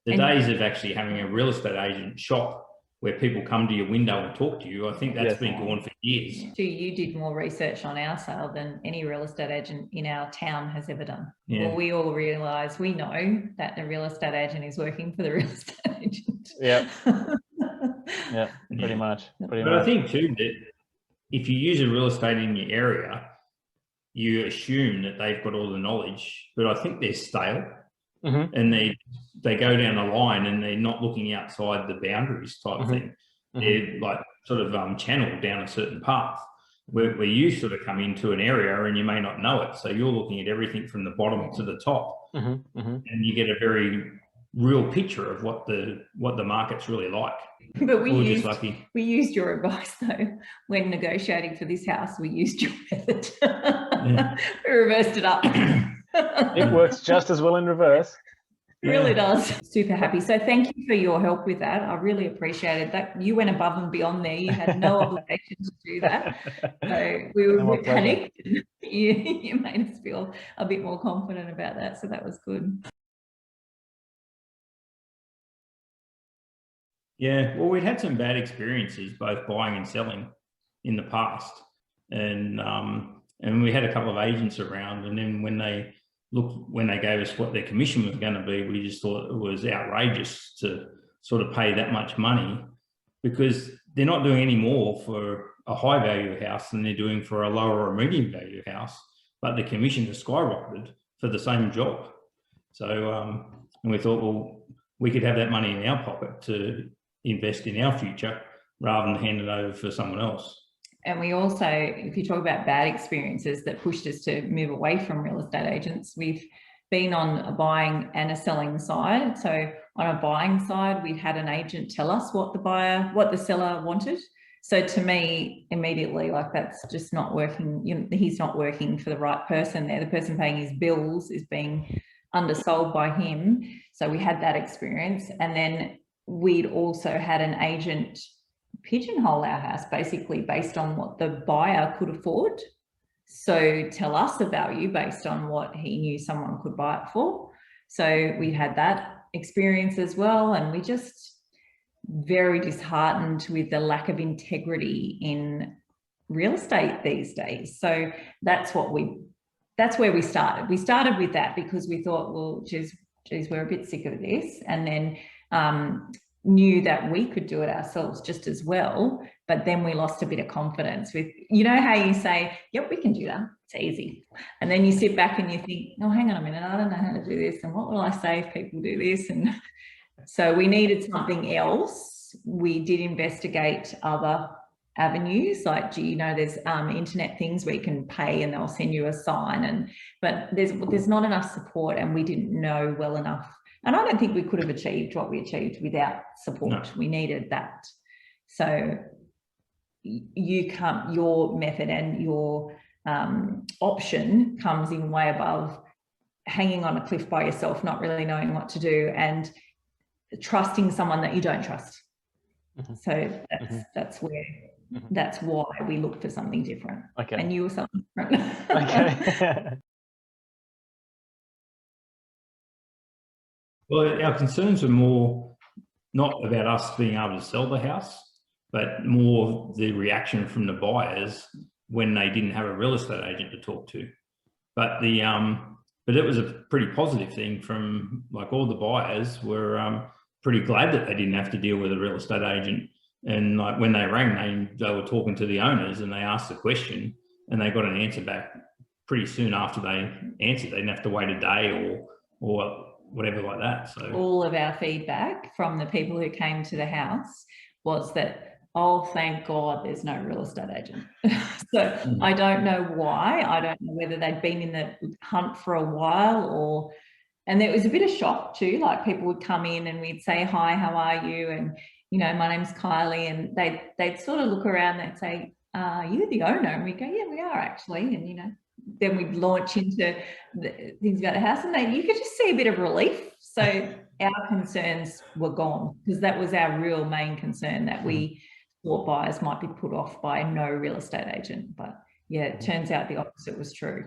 the days of actually having a real estate agent shop where people come to your window and talk to you, I think that's been gone for years. You did more research on our sale than any real estate agent in our town has ever done. Yeah. Well, we all realise, we know that the real estate agent is working for the real estate agent. Yeah. Yeah, pretty much. I think too that if you use a real estate in your area, you assume that they've got all the knowledge, but I think they're stale. And they go down a line and they're not looking outside the boundaries type thing. They're like sort of channeled down a certain path where you sort of come into an area and you may not know it. So you're looking at everything from the bottom to the top, and you get a very real picture of what the market's really like. But we used your advice though when negotiating for this house. We used your method. We reversed it up. It works just as well in reverse. It really does. Super happy. So thank you for your help with that. I really appreciated that. You went above and beyond there. You had no obligation to do that. So we were a bit panicked. You made us feel a bit more confident about that. So that was good. Yeah, well, we'd had some bad experiences both buying and selling in the past, and we had a couple of agents around, and then when they gave us what their commission was going to be, we just thought it was outrageous to sort of pay that much money, because they're not doing any more for a high value house than they're doing for a lower or medium value house, but the commission has skyrocketed for the same job. So, and we thought, well, we could have that money in our pocket to invest in our future rather than hand it over for someone else. And we also, if you talk about bad experiences that pushed us to move away from real estate agents, we've been on a buying and a selling side. So on a buying side, we had an agent tell us what the seller wanted. So to me, immediately, like, that's just not working. He's not working for the right person there. The person paying his bills is being undersold by him. So we had that experience. And then we'd also had an agent pigeonhole our house basically based on what the buyer could afford. So tell us a value based on what he knew someone could buy it for. So we had that experience as well. And we just very disheartened with the lack of integrity in real estate these days. So that's where we started. We started with that because we thought, well, geez, we're a bit sick of this. And then knew that we could do it ourselves just as well. But then we lost a bit of confidence with, you know how you say, yep, we can do that. It's easy. And then you sit back and you think, oh, hang on a minute, I don't know how to do this. And what will I say if people do this? And so we needed something else. We did investigate other avenues, like, do you know, there's internet things where you can pay and they'll send you a sign, but there's not enough support, and we didn't know well enough. And I don't think we could have achieved what we achieved without support. No. We needed that. So your method and your option comes in way above hanging on a cliff by yourself, not really knowing what to do, and trusting someone that you don't trust. So that's why we look for something different. Okay. And you were something different. Okay. Well, our concerns were more not about us being able to sell the house, but more the reaction from the buyers when they didn't have a real estate agent to talk to. But it was a pretty positive thing from, like, all the buyers were pretty glad that they didn't have to deal with a real estate agent. And like when they rang, they were talking to the owners and they asked the question and they got an answer back pretty soon after they answered. They didn't have to wait a day or whatever like that. So all of our feedback from the people who came to the house was that, oh, thank God there's no real estate agent. So I don't know why. I don't know whether they'd been in the hunt for a while and there was a bit of shock too. Like, people would come in and we'd say, hi, how are you? And, you know, my name's Kylie. And they'd sort of look around and they'd say, you're the owner? And we'd go, yeah, we are actually. And, you know, then we'd launch into things about the house, and you could just see a bit of relief. So our concerns were gone, because that was our real main concern, that we thought buyers might be put off by no real estate agent. But yeah, it turns out the opposite was true.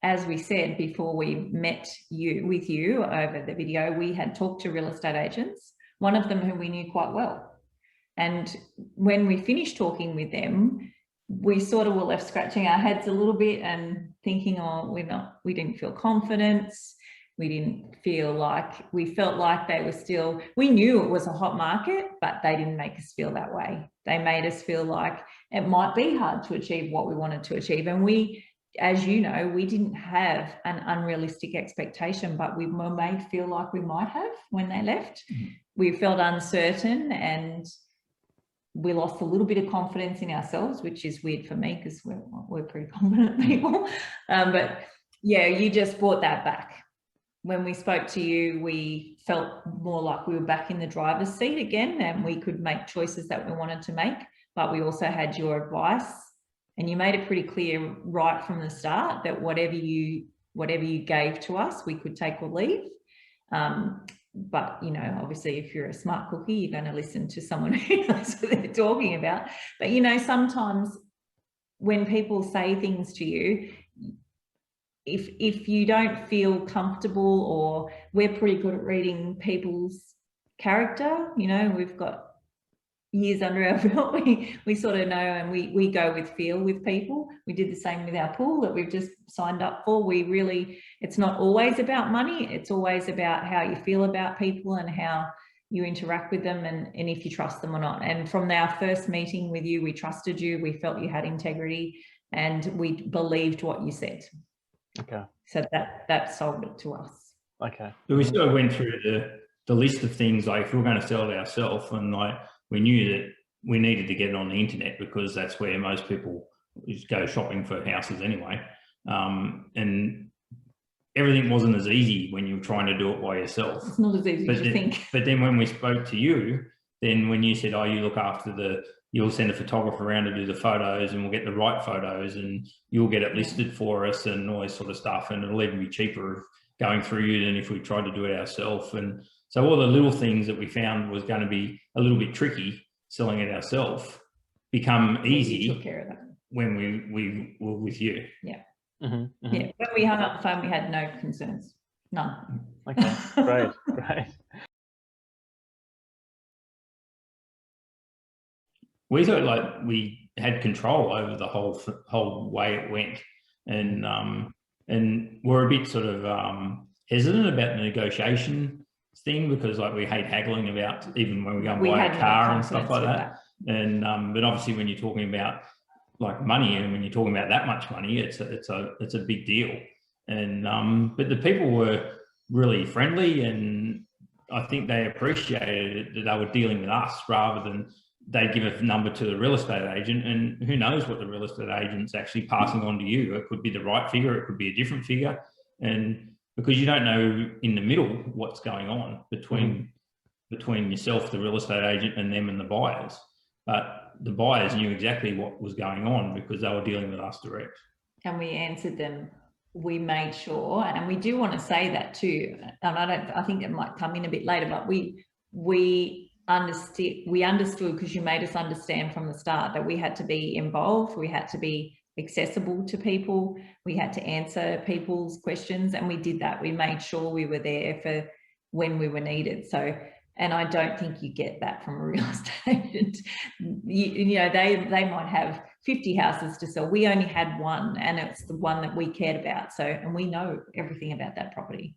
as we said before we met with you over the video, we had talked to real estate agents, one of them who we knew quite well. And when we finished talking with them, we sort of were left scratching our heads a little bit and thinking, oh, we didn't feel confidence. We felt like they were still, we knew it was a hot market, but they didn't make us feel that way. They made us feel like it might be hard to achieve what we wanted to achieve. And we, as you know, we didn't have an unrealistic expectation, but we were made feel like we might have when they left. Mm-hmm. We felt uncertain and we lost a little bit of confidence in ourselves, which is weird for me because we're pretty confident people. But yeah, you just brought that back. When we spoke to you, we felt more like we were back in the driver's seat again and we could make choices that we wanted to make, but we also had your advice and you made it pretty clear right from the start that whatever you gave to us, we could take or leave. But, you know, obviously if you're a smart cookie, you're going to listen to someone who knows what they're talking about. But, you know, sometimes when people say things to you, if you don't feel comfortable, or we're pretty good at reading people's character, you know, we've got years under our belt, we sort of know, and we go with feel with people. We did the same with our pool that we've just signed up for. It's not always about money, it's always about how you feel about people and how you interact with them and if you trust them or not. And from our first meeting with you, we trusted you, we felt you had integrity, and we believed what you said. Okay. So that sold it to us. Okay. But we sort of went through the list of things, like if we were going to sell it ourselves, and like we knew that we needed to get it on the internet because that's where most people go shopping for houses anyway. And everything wasn't as easy when you were trying to do it by yourself. It's not as easy as you think. But then when we spoke to you, then when you said, oh, you look after you'll send a photographer around to do the photos and we'll get the right photos and you'll get it listed for us and all this sort of stuff. And it'll even be cheaper going through you than if we tried to do it ourselves. And so all the little things that we found was going to be a little bit tricky selling it ourselves become easy. You took care of that when we were with you. Yeah. Mm-hmm, mm-hmm. Yeah. When we hung up the phone, we had no concerns. None. Okay, great, great. We thought like we had control over the whole way it went, and we're a bit sort of hesitant about the negotiation thing because like we hate haggling about even when we go and buy a car and stuff like that. And but obviously when you're talking about like money and when you're talking about that much money, it's a big deal. And but the people were really friendly, and I think they appreciated it that they were dealing with us rather than they give a number to the real estate agent, and who knows what the real estate agent's actually passing on to you. It could be the right figure, it could be a different figure, and because you don't know in the middle what's going on between yourself, the real estate agent, and them and the buyers. But the buyers knew exactly what was going on because they were dealing with us direct. And we answered them. We made sure, and we do want to say that too, and I think it might come in a bit later, but we understood because you made us understand from the start that we had to be involved, we had to be accessible to people, we had to answer people's questions, and we did that. We made sure we were there for when we were needed. So, and I don't think you get that from a real estate agent. You know, they might have 50 houses to sell. We only had one, and it's the one that we cared about. So, and we know everything about that property.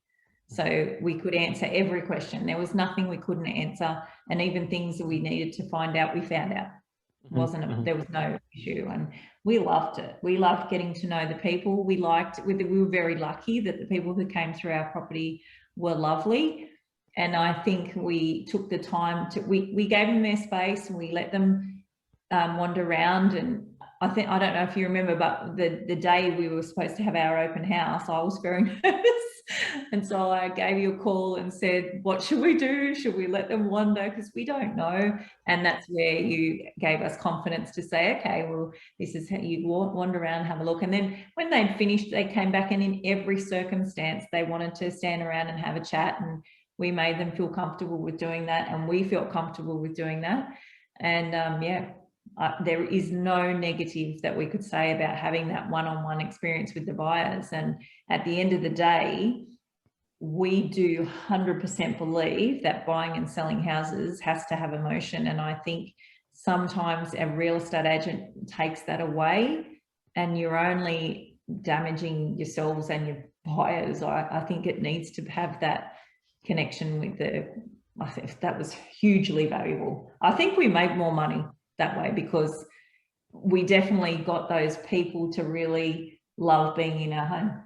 So we could answer every question. There was nothing we couldn't answer, and even things that we needed to find out, we found out. There was no issue, and we loved it. We loved getting to know the people. We were very lucky that the people who came through our property were lovely, and I think we took the time to we gave them their space and we let them wander around. And I don't know if you remember, but the day we were supposed to have our open house, I was very nervous. And so I gave you a call and said, what should we do? Should we let them wander? Because we don't know. And that's where you gave us confidence to say, okay, well, this is how you wander around, have a look. And then when they'd finished, they came back, and in every circumstance, they wanted to stand around and have a chat. And we made them feel comfortable with doing that. And we felt comfortable with doing that. And yeah, there is no negative that we could say about having that one-on-one experience with the buyers. And at the end of the day, we do 100% believe that buying and selling houses has to have emotion. And I think sometimes a real estate agent takes that away, and you're only damaging yourselves and your buyers. I think it needs to have that connection with I think that was hugely valuable. I think we made more money that way because we definitely got those people to really love being in our home.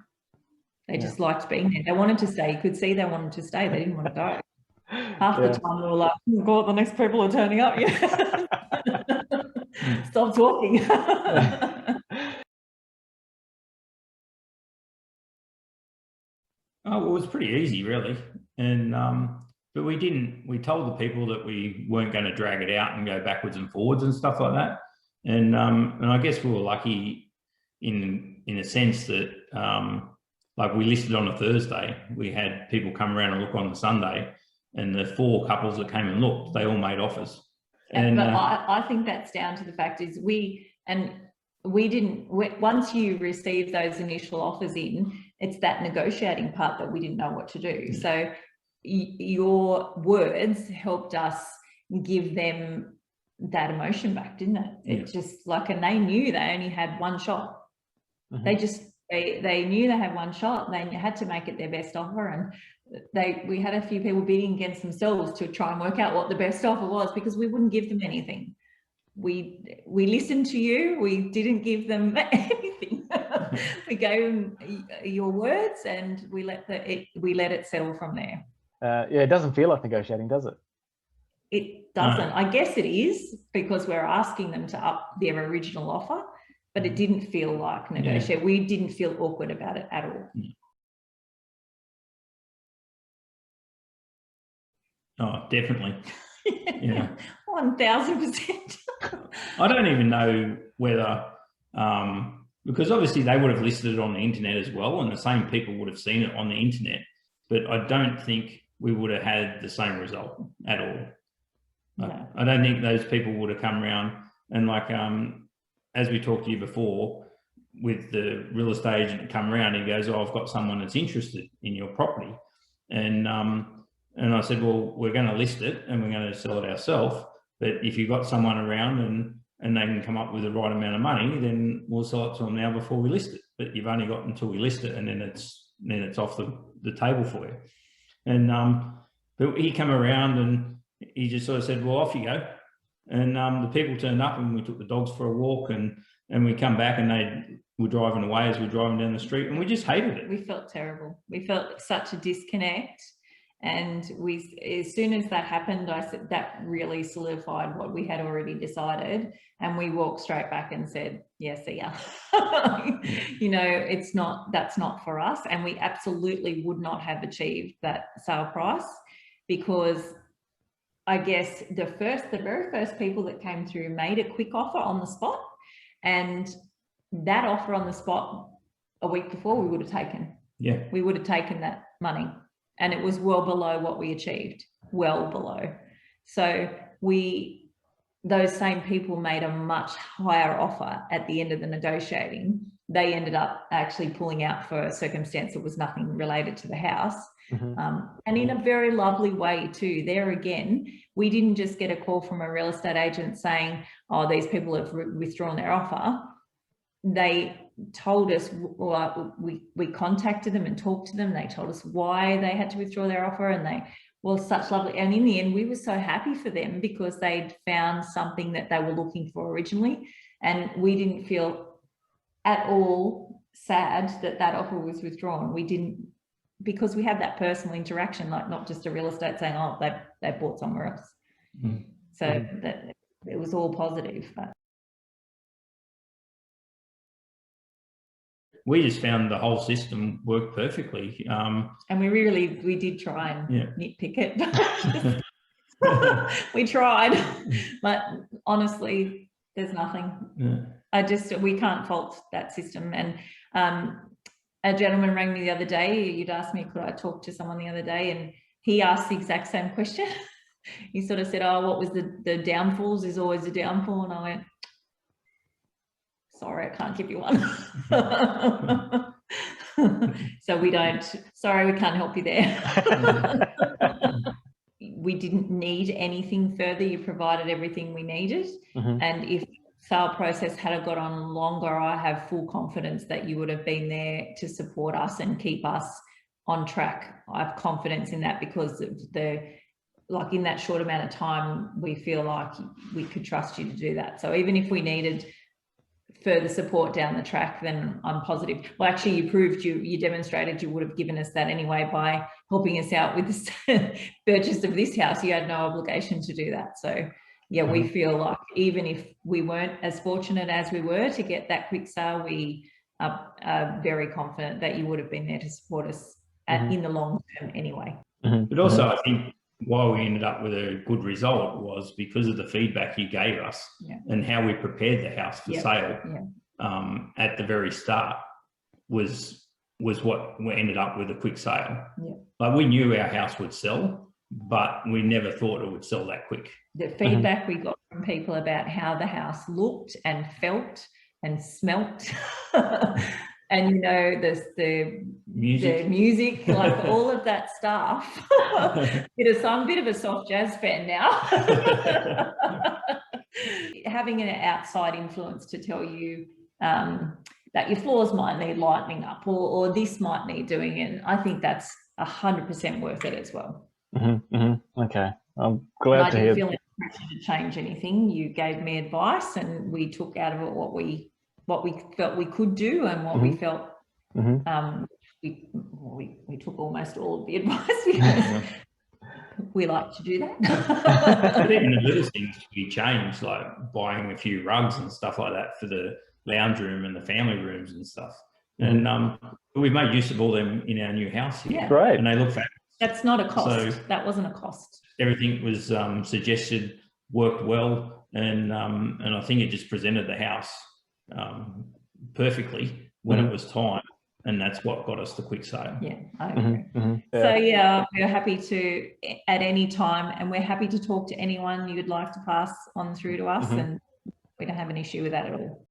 They just liked being there. They wanted to stay. You could see they wanted to stay. They didn't want to go. Half the time we were like, oh God, the next people are turning up. Yeah. Stop talking. Oh, well, it was pretty easy, really. And but we told the people that we weren't going to drag it out and go backwards and forwards and stuff like that. And I guess we were lucky in a sense that like we listed on a Thursday, we had people come around and look on the Sunday, and the 4 couples that came and looked, they all made offers. And but I think that's down to the fact is once you receive those initial offers in, it's that negotiating part that we didn't know what to do. Yeah. So your words helped us give them that emotion back, didn't it? It's just like, and they knew they only had one shot. Mm-hmm. They knew they had one shot. They had to make it their best offer, and we had a few people bidding against themselves to try and work out what the best offer was, because we wouldn't give them anything. We listened to you. We didn't give them anything. We gave them your words, and we let it settle from there. It doesn't feel like negotiating, does it? It doesn't. I guess it is, because we're asking them to up their original offer, but it didn't feel like negotiate. Yeah. We didn't feel awkward about it at all. Oh, definitely. Yeah. 1000%. I don't even know whether, because obviously they would have listed it on the internet as well, and the same people would have seen it on the internet, but I don't think we would have had the same result at all. No. I don't think those people would have come around and, like, as we talked to you before, with the real estate agent come around, he goes, "Oh, I've got someone that's interested in your property." And I said, "Well, we're going to list it and we're going to sell it ourselves. But if you've got someone around and they can come up with the right amount of money, then we'll sell it to them now before we list it. But you've only got until we list it, and then it's off the table for you." And but he came around and he just sort of said, "Well, off you go." And the people turned up, and we took the dogs for a walk, and we come back, and they were driving away as we were driving down the street, and we just hated it. We felt terrible. We felt such a disconnect. And as soon as that happened, I said that really solidified what we had already decided. And we walked straight back and said, "Yeah, see ya." You know, that's not for us. And we absolutely would not have achieved that sale price, because I guess the very first people that came through made a quick offer on the spot, and that offer on the spot a week before we would have taken. Yeah. We would have taken that money. And it was well below what we achieved, well below. So those same people made a much higher offer at the end of the negotiating. They ended up actually pulling out for a circumstance that was nothing related to the house. Mm-hmm. And in a very lovely way too. There again, we didn't just get a call from a real estate agent saying, "Oh, these people have withdrawn their offer." They told us, we contacted them and talked to them. They told us why they had to withdraw their offer, and they were such lovely. And in the end, we were so happy for them, because they'd found something that they were looking for originally. And we didn't feel at all sad that offer was withdrawn. We didn't, because we had that personal interaction, like not just a real estate saying, "Oh, they bought somewhere else." Mm-hmm. So that it was all positive. But we just found the whole system worked perfectly. And we did try and nitpick it. We tried, but honestly, there's nothing. Yeah. We can't fault that system. And a gentleman rang me the other day. You'd asked me, could I talk to someone the other day? And he asked the exact same question. He sort of said, "Oh, what was the downfalls? Is always a downfall." And I went, sorry, I can't give you one. So we can't help you there. We didn't need anything further. You provided everything we needed. And if sale process had got on longer, I have full confidence that you would have been there to support us and keep us on track. I have confidence in that because of like in that short amount of time, we feel like we could trust you to do that. So even if we needed further support down the track, then I'm positive. Well, actually, you demonstrated you would have given us that anyway by helping us out with the purchase of this house. You had no obligation to do that. So yeah, we feel like even if we weren't as fortunate as we were to get that quick sale, we are very confident that you would have been there to support us in the long term anyway. But also, I think why we ended up with a good result was because of the feedback you gave us and how we prepared the house for sale at the very start was what we ended up with a quick sale. Like we knew our house would sell, but we never thought it would sell that quick. The feedback we got from people about how the house looked and felt and smelt and the music, like all of that stuff. I'm a bit of a soft jazz fan now. Having an outside influence to tell you that your floors might need lightening up or this might need doing, and I think that's 100% worth it as well. Okay, I'm glad to hear. I didn't feel any pressure to change anything. You gave me advice, and we took out of it what we felt we could do, and what we felt. We took almost all of the advice. We like to do that. But even the little things we changed, like buying a few rugs and stuff like that for the lounge room and the family rooms and stuff. And we've made use of all them in our new house here. Yeah. Great. And they look fabulous. That's not a cost. So that wasn't a cost. Everything was suggested, worked well, and I think it just presented the house perfectly when it was time, and that's what got us the quick sale. Yeah, I agree. So yeah, we're happy to at any time, and we're happy to talk to anyone you'd like to pass on through to us, and we don't have an issue with that at all.